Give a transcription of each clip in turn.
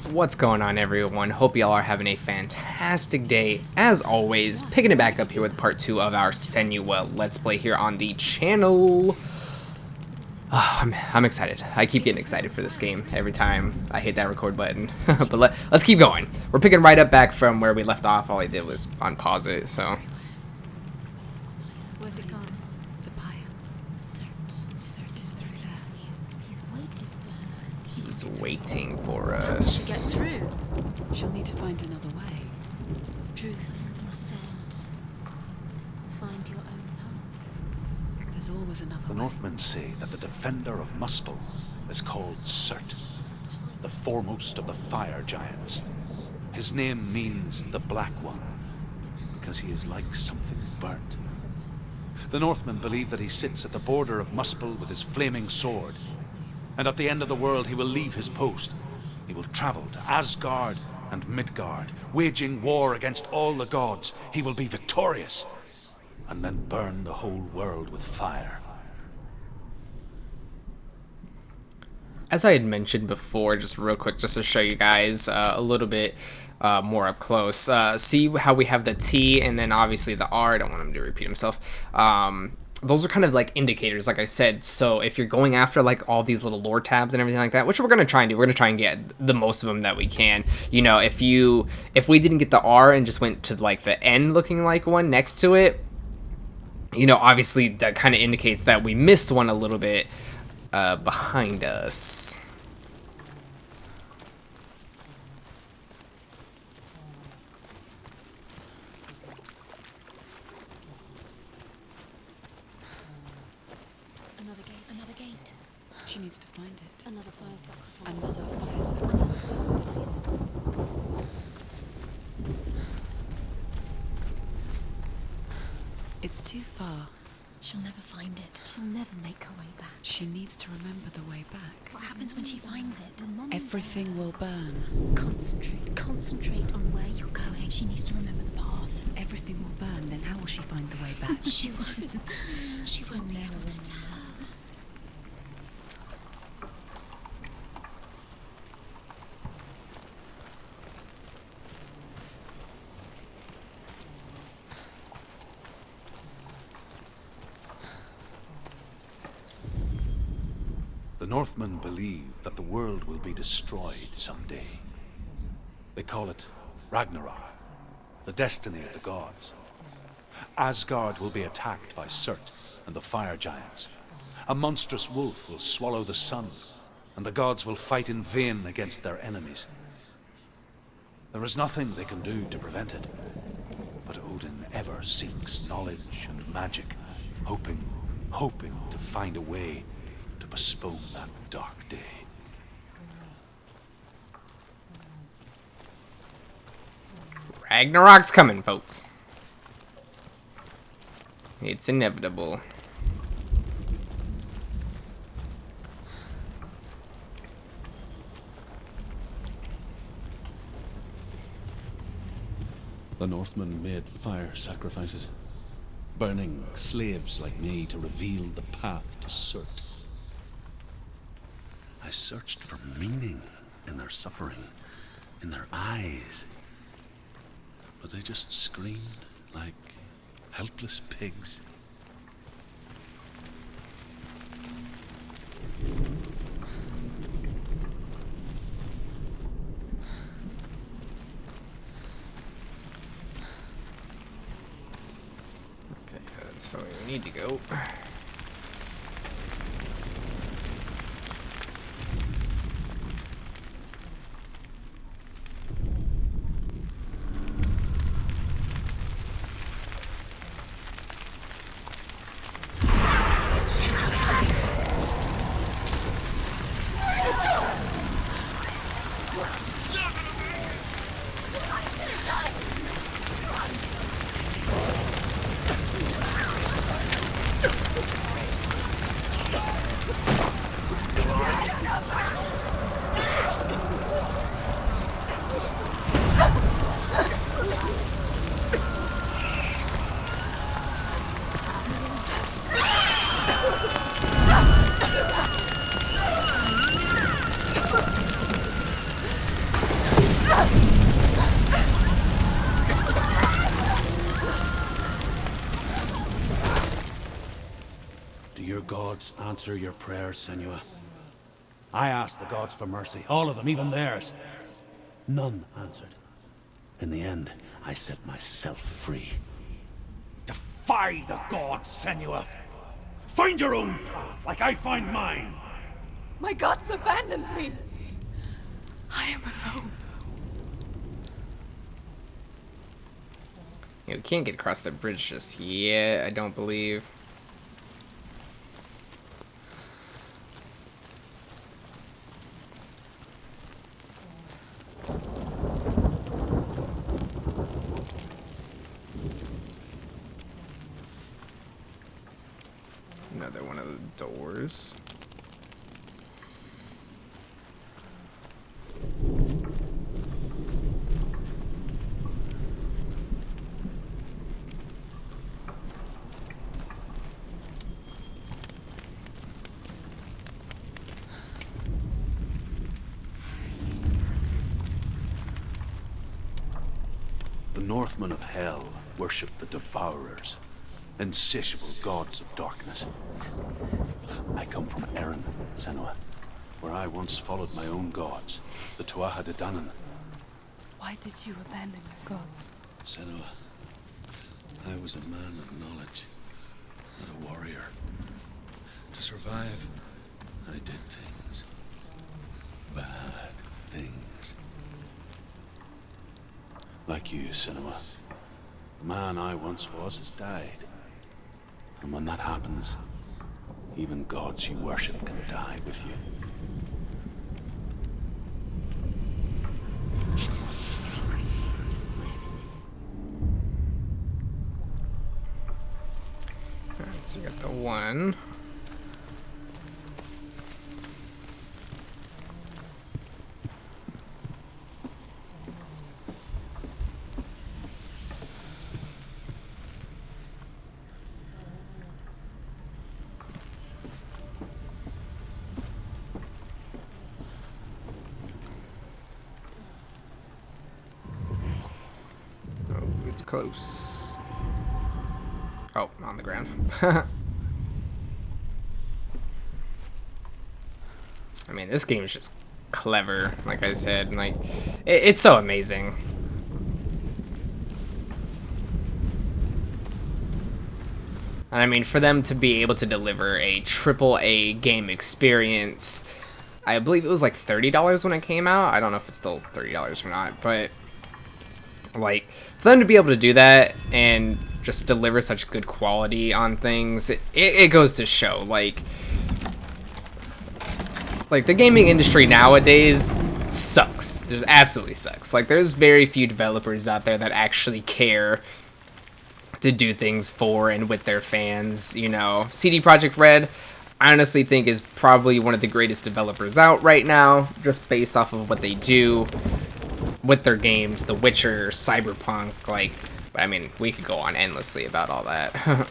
What's going on, everyone? Hope y'all are having a fantastic day. As always, picking it back up here with part 2 of our Senua Let's Play here on the channel. I'm excited. I keep getting excited for this game every time I hit that record button. But let's keep going. We're picking right up back from where we left off. All I did was unpause it, so... Where's it gone? The pyre. Surtr is through there. He's waiting for her. He's waiting for us. How will she get through? She'll need to find another way. Truth, scent. Find your own path. There's always another The way. Northmen say that the defender of Muspel is called Surtr, the foremost of the fire giants. His name means the Black One, because he is like something burnt. The Northmen believe that he sits at the border of Muspel with his flaming sword, and at the end of the world he will leave his post. He will travel to Asgard and Midgard, waging war against all the gods. He will be victorious, and then burn the whole world with fire. As I had mentioned before, just real quick, just to show you guys a little bit more up close. See how we have the T and then obviously the R. I don't want him to repeat himself. Those are kind of like indicators, like I said. So if you're going after like all these little lore tabs and everything like that, which we're gonna try and do, we're gonna try and get the most of them that we can. You know, if we didn't get the R and just went to like the N looking like one next to it, you know, obviously that kind of indicates that we missed one a little bit behind us. Another gate. She needs to find it. Another fire sacrifice. Another fire sacrifice. It's too far. She'll never find it. She'll never make her way back. She needs to remember the way back. What happens when she finds it? Everything will burn. Concentrate on where you're going. She needs to remember the path. Everything will burn, then how will she find the way back? She won't. She won't be able to tell. The Northmen believe that the world will be destroyed someday. They call it Ragnarok, the destiny of the gods. Asgard will be attacked by Surtr and the fire giants. A monstrous wolf will swallow the sun, and the gods will fight in vain against their enemies. There is nothing they can do to prevent it, but Odin ever seeks knowledge and magic, hoping to find a way to postpone that dark day. Ragnarok's coming, folks. It's inevitable. The Northmen made fire sacrifices, burning slaves like me to reveal the path to Surtr. I searched for meaning in their suffering, in their eyes, but they just screamed like helpless pigs. Okay, that's where we need to go. gods answer your prayers, Senua. I asked the gods for mercy, all of them, even theirs. None answered. In the end, I set myself free. Defy the gods, Senua! Find your own path, like I find mine! My gods abandoned me. I am alone. You can't get across the bridge just yet, I don't believe. Another one of the doors. The Northmen of Hell worship the Devourers, insatiable gods of darkness. I come from Erin, Senua, where I once followed my own gods, the Tuatha De Danann. Why did you abandon your gods? Senua, I was a man of knowledge, not a warrior. To survive, I did things. Bad things. Like you, Senua. The man I once was has died. And when that happens, even gods you worship can die with you. Alright, so you got the one. It's close. Oh, on the ground. I mean, this game is just clever, like I said. Like, it's so amazing. And I mean, for them to be able to deliver a AAA game experience, I believe it was like $30 when it came out. I don't know if it's still $30 or not, but like, for them to be able to do that and just deliver such good quality on things, it goes to show, like the gaming industry nowadays sucks. It absolutely sucks. Like, there's very few developers out there that actually care to do things for and with their fans. You know, CD Projekt Red, I honestly think, is probably one of the greatest developers out right now, just based off of what they do with their games, The Witcher, Cyberpunk, like, I mean, we could go on endlessly about all that.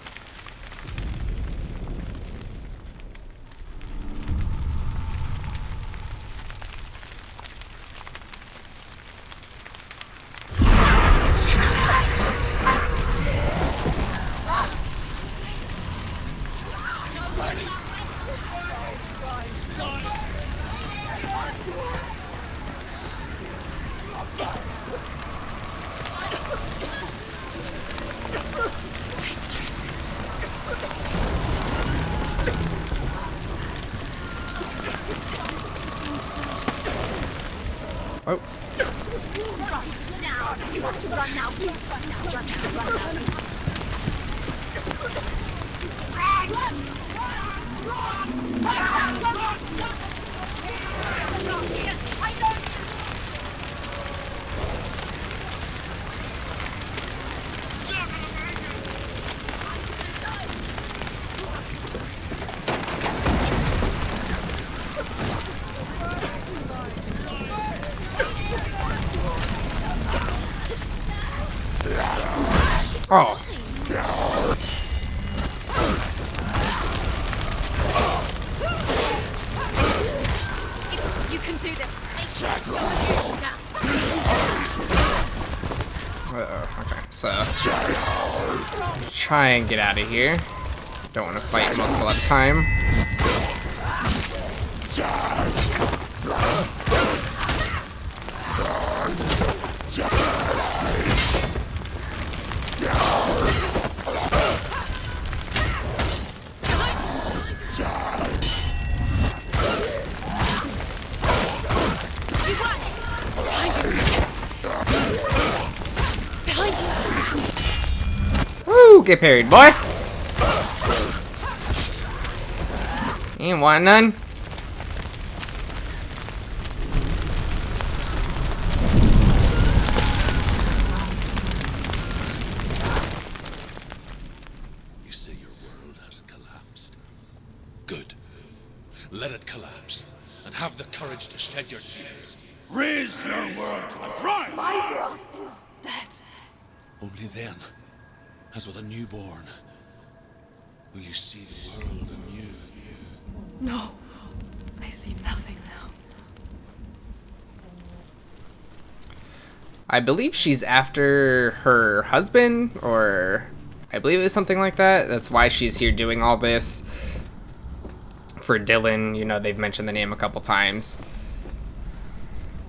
Oh. Now! You have to run now! Please run now! Run now! Run now! Oh. You can do this. Okay, so try and get out of here. Don't want to fight multiple at a time. Woo! Get parried, boy! Ain't want none? You say your world has collapsed. Good. Let it collapse, and have the courage to shed your tears. Raise your world to the prime! My world is dead. Only then, as with a newborn, will you see the world anew. No, I see nothing now. I believe she's after her husband, or I believe it's something like that. That's why she's here doing all this. For Dylan, you know, they've mentioned the name a couple times.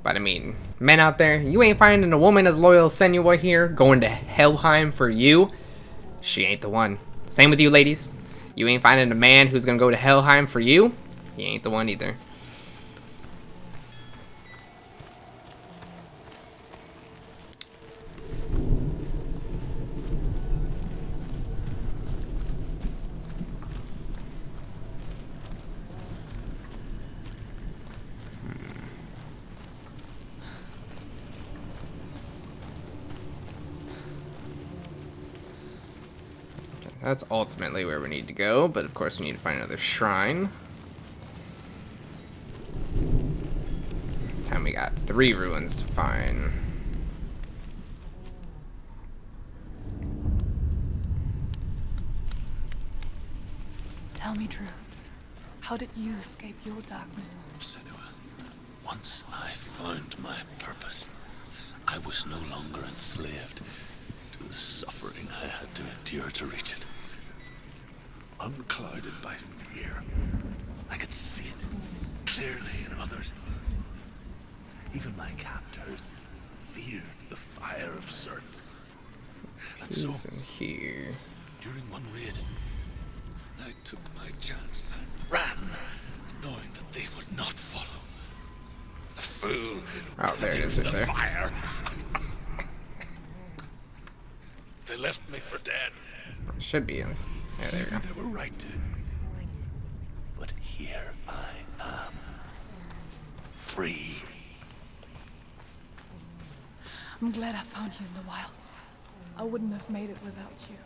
But I mean, men out there, you ain't finding a woman as loyal as Senua here, going to Helheim for you. She ain't the one. Same with you, ladies. You ain't finding a man who's gonna go to Helheim for you. He ain't the one either. That's ultimately where we need to go, but of course we need to find another shrine. This time we got 3 ruins to find. Tell me truth. How did you escape your darkness? Senua, once I found my purpose, I was no longer enslaved to the suffering I had to endure to reach it. Unclouded by fear, I could see it clearly in others. Even my captors feared the fire of Surtr. And so, He's in here. during one raid, I took my chance and ran, knowing that they would not follow. A fool. Oh, there it is right the there. fire. They left me for dead. Should be. Yeah, there we go. Maybe they were right to. But here I am. Free. I'm glad I found you in the wilds. I wouldn't have made it without you.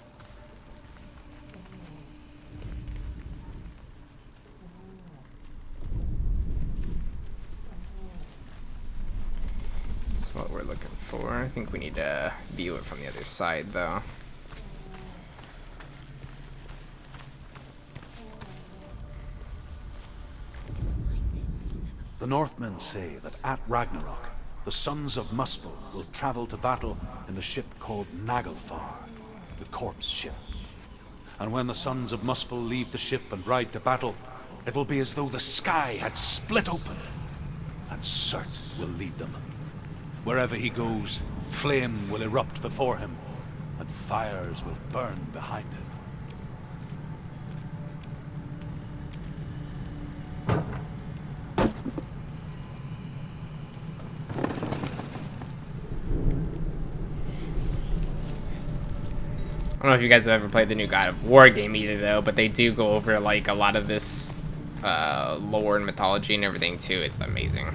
That's what we're looking for. I think we need to view it from the other side, though. The Northmen say that at Ragnarok, the sons of Muspel will travel to battle in the ship called Naglfar, the corpse ship. And when the sons of Muspel leave the ship and ride to battle, it will be as though the sky had split open, and Surtr will lead them. Wherever he goes, flame will erupt before him, and fires will burn behind him. I don't know if you guys have ever played the new God of War game either, though, but they do go over like a lot of this lore and mythology and everything too. It's amazing.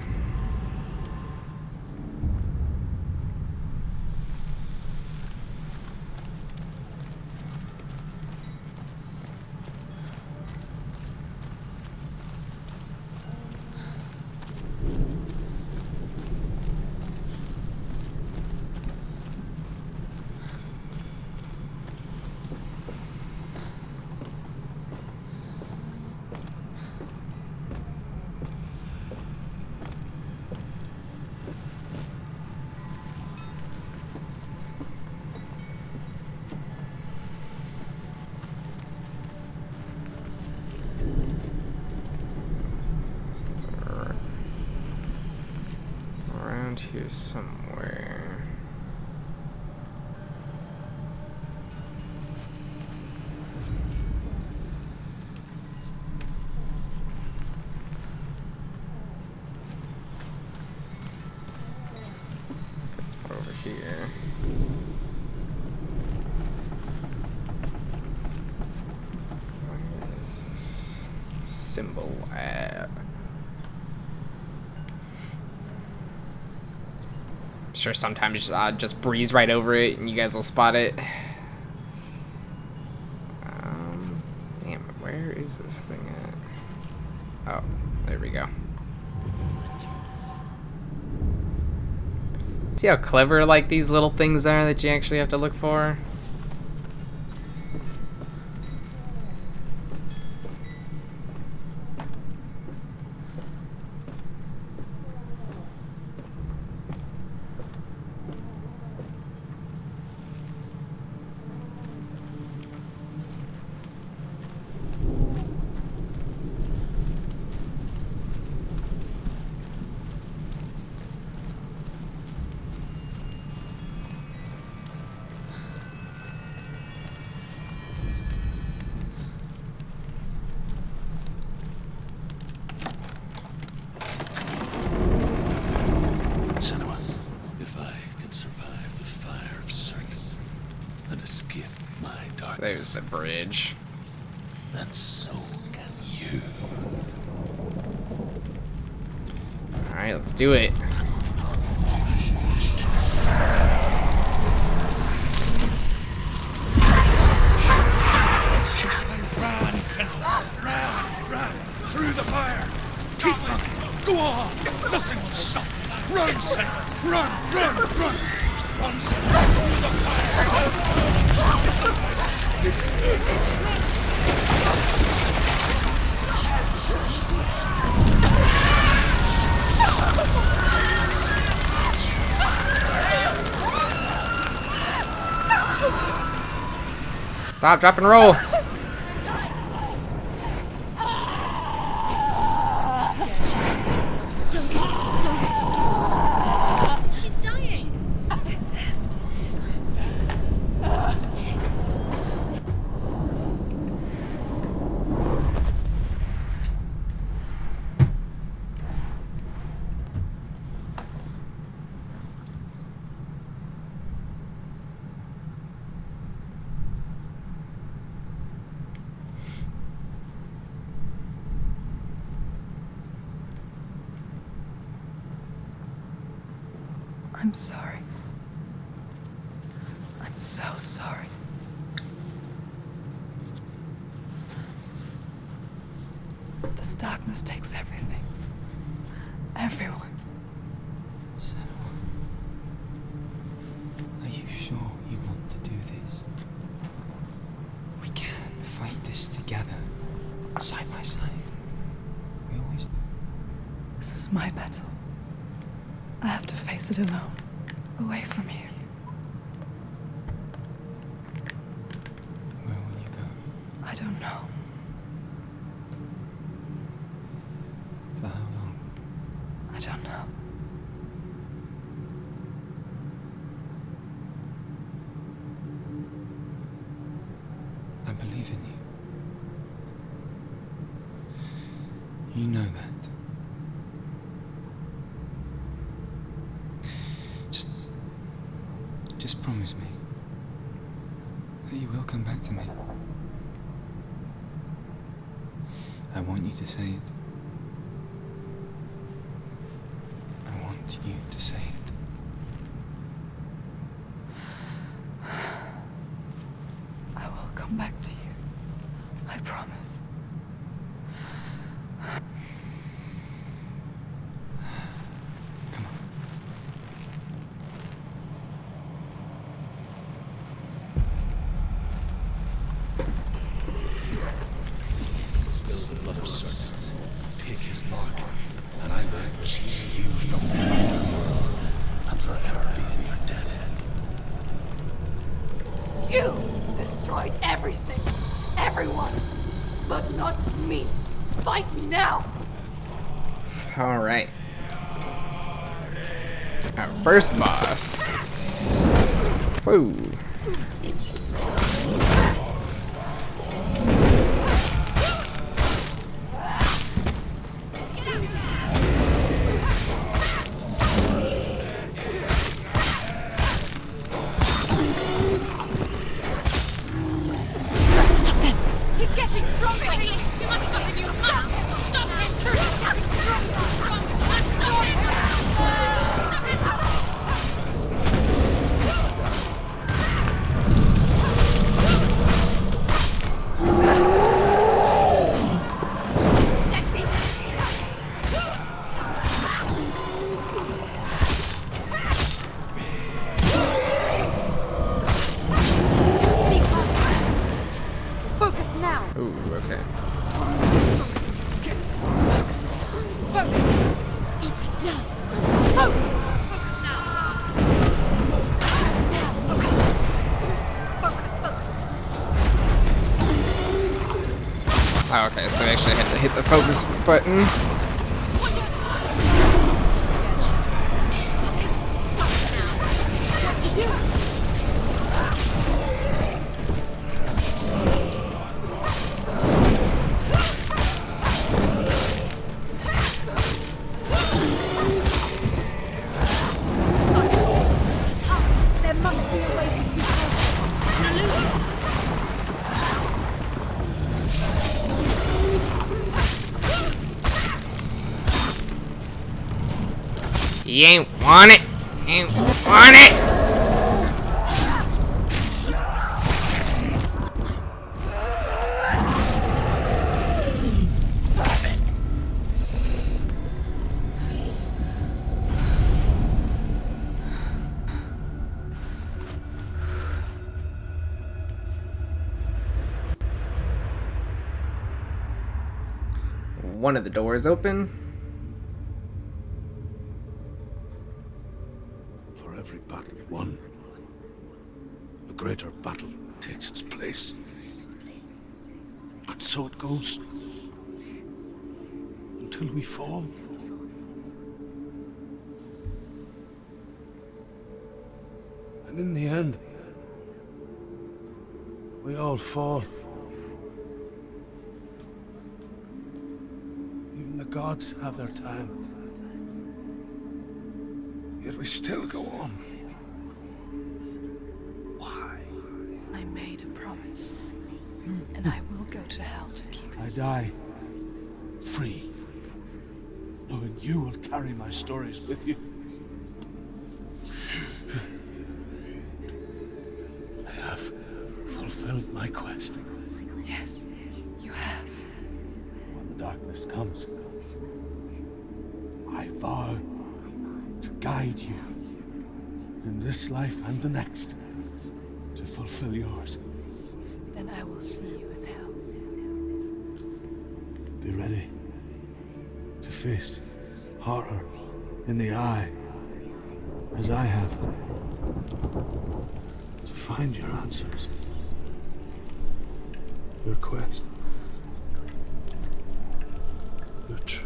around here somewhere. It's over here. Where is this symbol at? I'm sure sometimes I'll just breeze right over it and you guys will spot it. Damn, where is this thing at? Oh, there we go. See how clever like these little things are that you actually have to look for? Senua, if I can survive the fire of Surtr and escape my darkness, There's the bridge. then so can you. Alright, let's do it. Run, Senua! Run! Through the fire! Keep running! Go on! Nothing will stop! Run, Senua! Run! Run, Senua! Through the Stop, drop, and roll. She's dying. It's end. I'm sorry. I'm so sorry. This darkness takes everything. Everyone. Senua, are you sure you want to do this? We can fight this together, side by side. We always do. This is my battle. I have to face it alone, away from you. Where will you go? I don't know. For how long? I don't know. I believe in you. You know that. Just promise me that you will come back to me. I want you to say it. I want you to say it. I will come back to you. I promise. Come on. Spill the blood of Surtr. Take his mark, and I will cheer you from the underworld and forever be in your debt. You destroyed everything, everyone, but not me. Fight me now. Alright. Our first boss. Whoa. He's getting stronger! Quickly! You must stop him! You must! Stop him! He's getting stronger! Stop him! Stop him! Let's see! See past. Focus now! Ooh, okay. Focus! Focus now! Focus! Focus now! Now! Focus! Focus! Oh, okay, so I actually had to hit the focus button. Stop it now! What to do? There must be a way to see past it. An illusion. He ain't want it. He ain't want it. One of the doors open. For every battle won, a greater battle takes its place. And so it goes. Until we fall. And in the end, we all fall. Even the gods have their time. Yet we still go on. Why? I made a promise, and I will go to hell to keep it. I die free, knowing you will carry my stories with you. I have fulfilled my quest. Yes, you have. When the darkness comes, I vow to guide you in this life and the next to fulfill yours. Then I will see you in hell. Be ready to face horror in the eye, as I have, to find your answers, your quest, your truth.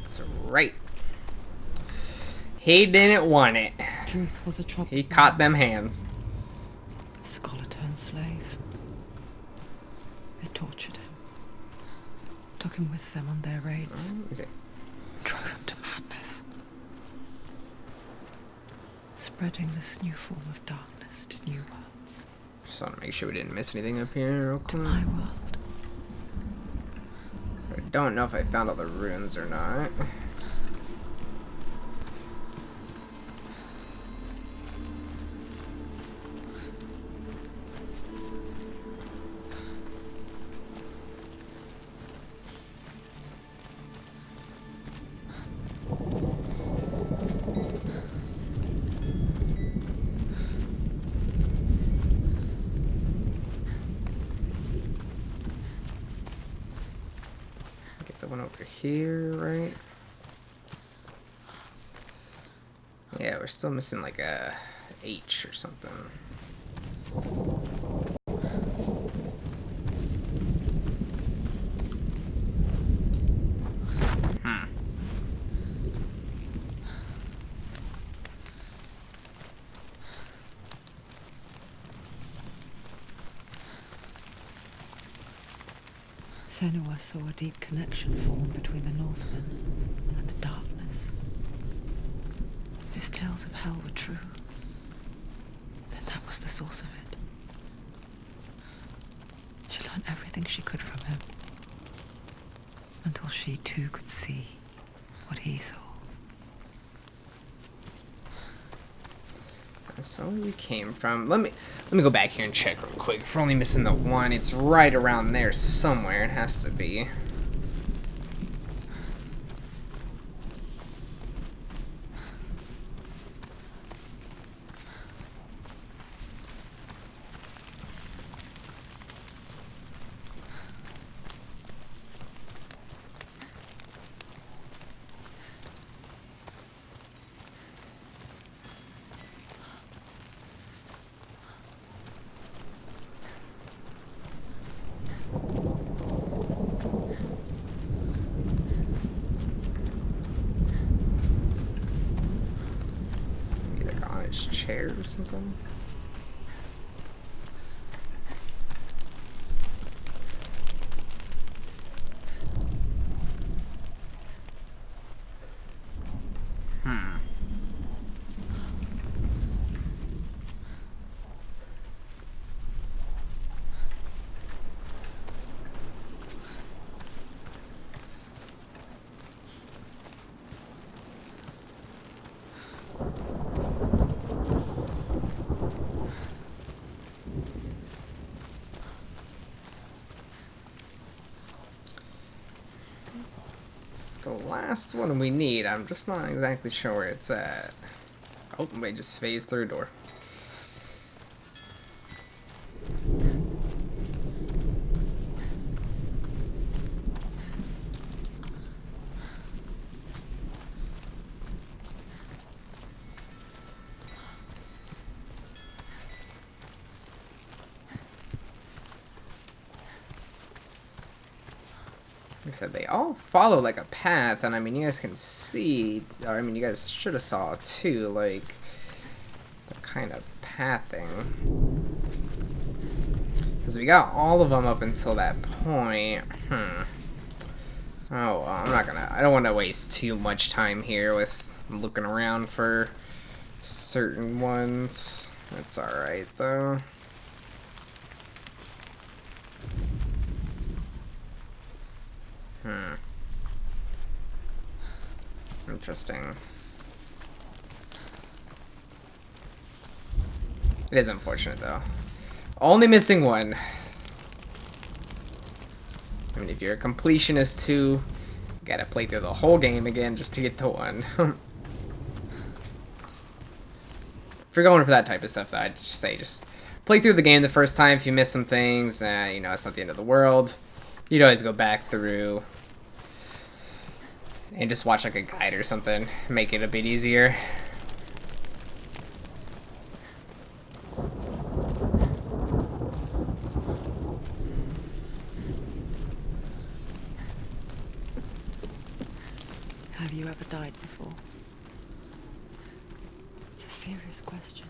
That's right. He didn't want it. Truth was a trouble. He caught them hands. Scholar turned slave. They tortured him. Took him with them on their raids. Is it? Drove him to madness. Spreading this new form of darkness to new worlds. Just want to make sure we didn't miss anything up here real quick. My world. I don't know if I found all the runes or not. Get the one over here, right? Yeah, we're still missing like a H or something. Senua saw a deep connection form between the Northmen and the darkness. If his tales of hell were true, then that was the source of it. She learned everything she could from him, until she too could see what he saw. So where we came from. Let me go back here and check real quick. If we're only missing the one, it's right around there somewhere. It has to be. Chair or something. The last one we need. I'm just not exactly sure where it's at. Oh, we just phased through a door. Like I said, they all follow like a path, and I mean, you guys can see, or I mean, you guys should have saw too, like the kind of pathing. Because we got all of them up until that point. Oh, well, I don't want to waste too much time here with looking around for certain ones. That's alright though. Interesting. It is unfortunate though. Only missing one. I mean, if you're a completionist too, you gotta play through the whole game again just to get to one. If you're going for that type of stuff though, I'd just say just play through the game the first time. If you miss some things, you know, it's not the end of the world. You'd always go back through and just watch like a guide or something, make it a bit easier. Have you ever died before? It's a serious question.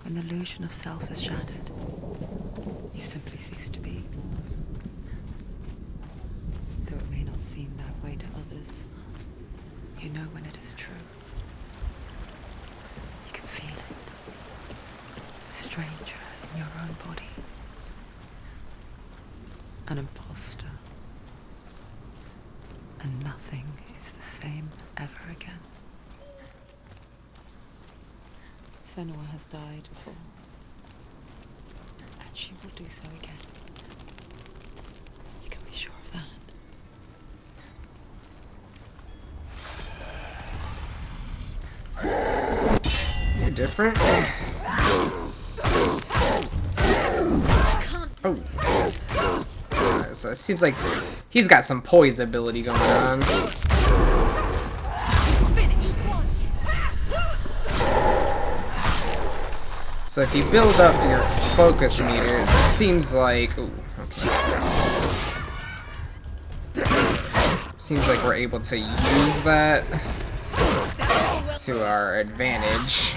When the illusion of self is shattered, you simply cease to be. Though it may not seem that way to others, you know when it is true. You can feel it. A stranger in your own body. An imposter. And nothing is the same ever again. Senua has died before. And she will do so again. You can be sure of that. You're different. Oh. So it seems like he's got some poise ability going on. Finished. So if you build up your focus meter, it seems like... Ooh, okay. Seems like we're able to use that to our advantage.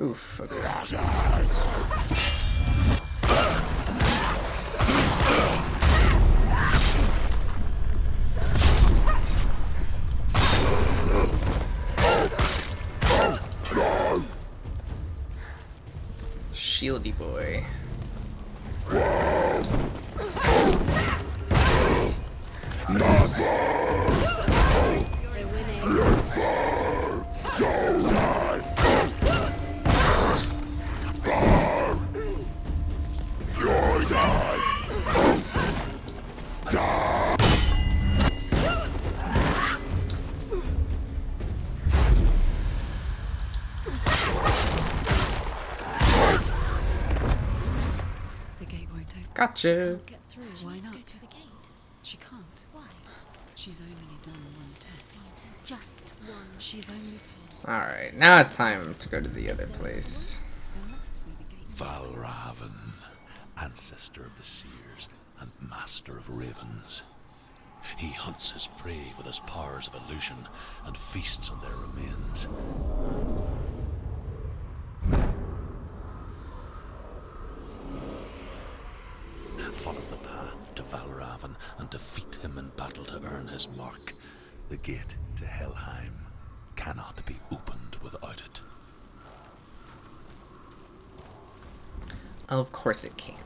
Oof, okay. Shieldy boy. The gate won't open. Gotcha. Get through. Why Let's not? go to the gate. She can't. Why? She's only done one test. Just one. She's only... Alright, now it's time to go to the other place. There must be the gate. Valravan, ancestor of the seers and master of ravens. He hunts his prey with his powers of illusion and feasts on their remains. Follow the path to Valravan and defeat him in battle to earn his mark. The gate to Helheim cannot be opened without it. Of course it can't.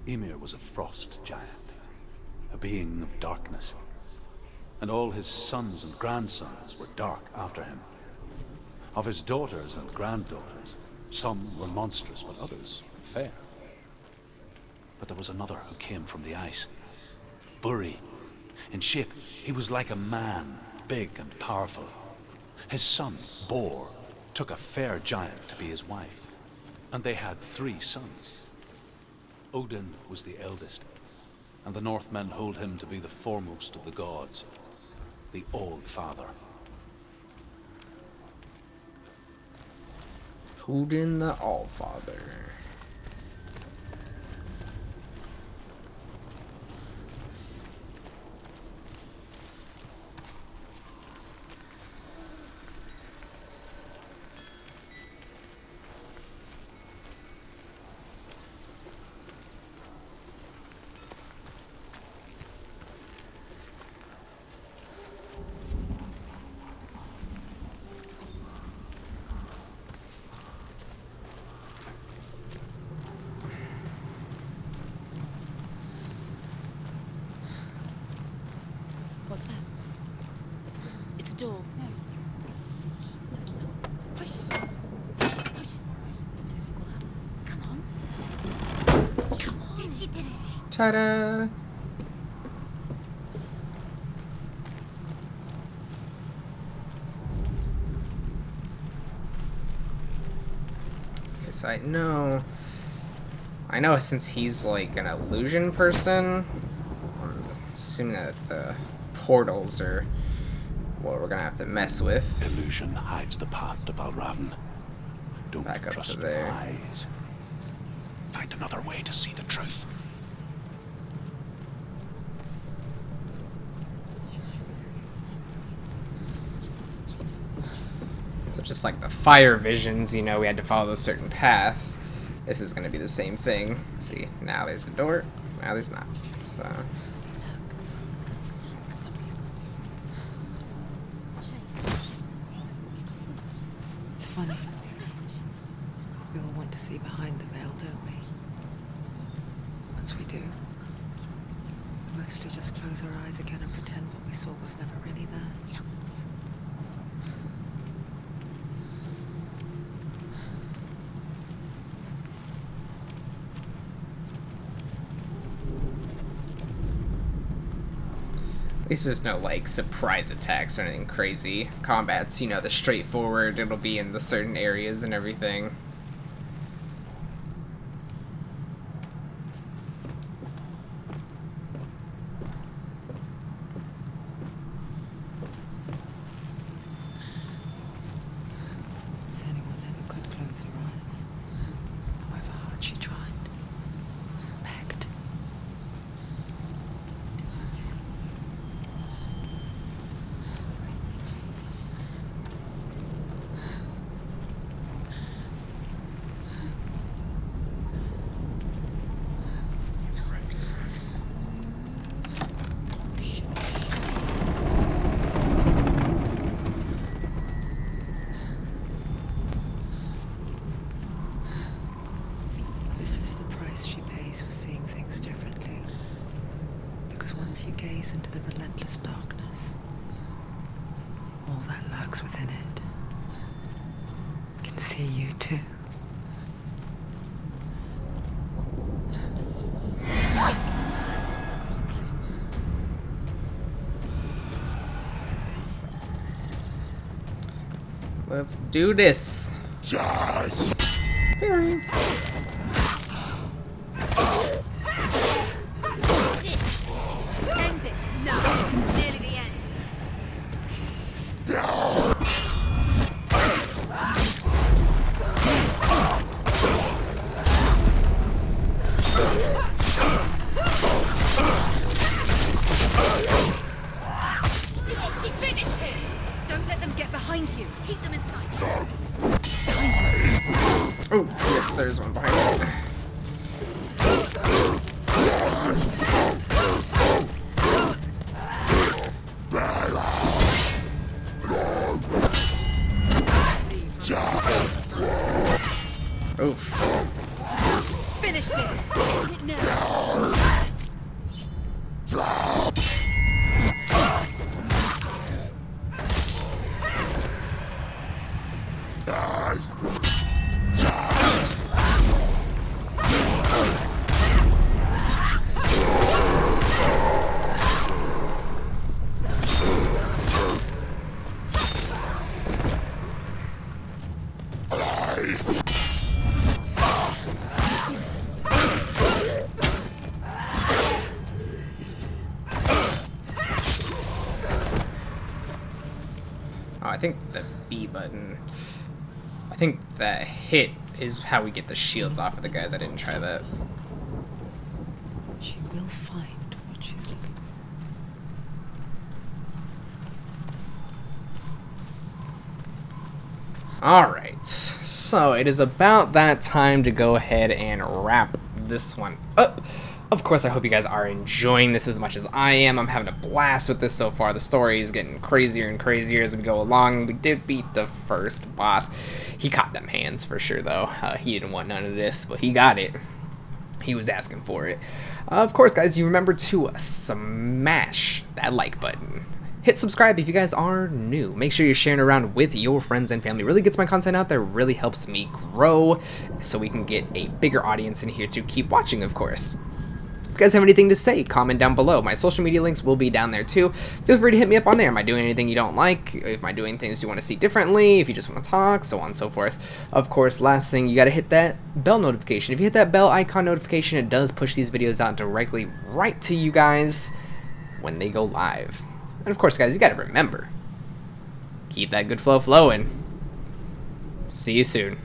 Ymir was a frost giant, a being of darkness, and all his sons and grandsons were dark after him. Of his daughters and granddaughters, some were monstrous, but others fair. But there was another who came from the ice. Buri. In shape, he was like a man, big and powerful. His son, Bor, took a fair giant to be his wife, and they had 3 sons. Odin was the eldest, and the Northmen hold him to be the foremost of the gods, the All-Father. Odin the All-Father. What's that? It's a door. No, it's not. Push it. Push it. Push it. Do you think will happen? Come on. Come on. She did it. Ta-da! Okay, so I know since he's like an illusion person, I'm assuming that the portals are what we're gonna have to mess with. Illusion hides the path to Valravan. Don't Back up trust to your there. eyes. Find another way to see the truth. So just like the fire visions, you know, we had to follow a certain path. This is gonna be the same thing. See, now there's a door, now there's not. So Something's different. It's funny. We all want to see behind the veil, don't we? Once we do, we mostly just close our eyes again and pretend what we saw was never really there. at least there's no like surprise attacks or anything crazy. Combat's, you know, the straightforward, it'll be in the certain areas and everything. the relentless darkness. All that lurks within it. Can see you too. Don't go too close. Let's do this. Parry. End it now. This is nearly the end. She finished him. Don't let them get behind you. Keep them in sight. Behind you. Oh, yep, there's one behind me. Oof. Finish this. End it now. Oh, I think the B button. I think that hit is how we get the shields off of the guys. I didn't try that. She will find what she's looking for. Alright, so it is about that time to go ahead and wrap this one up. Of course, I hope you guys are enjoying this as much as I am. I'm having a blast with this so far. The story is getting crazier and crazier as we go along. We did beat the first boss. He caught them hands for sure, though. He didn't want none of this, but he got it. He was asking for it. Of course, guys, you remember to smash that like button. Hit subscribe if you guys are new. Make sure you're sharing around with your friends and family. It really gets my content out there. Really helps me grow so we can get a bigger audience in here to keep watching, of course. If you guys have anything to say, comment down below. My social media links will be down there too. Feel free to hit me up on there. Am I doing anything you don't like? Am I doing things you want to see differently? If you just want to talk, so on and so forth. Of course, last thing, you got to hit that bell notification. If you hit that bell icon notification, it does push these videos out directly right to you guys when they go live. And of course, guys, you got to remember, keep that good flow flowing. See you soon.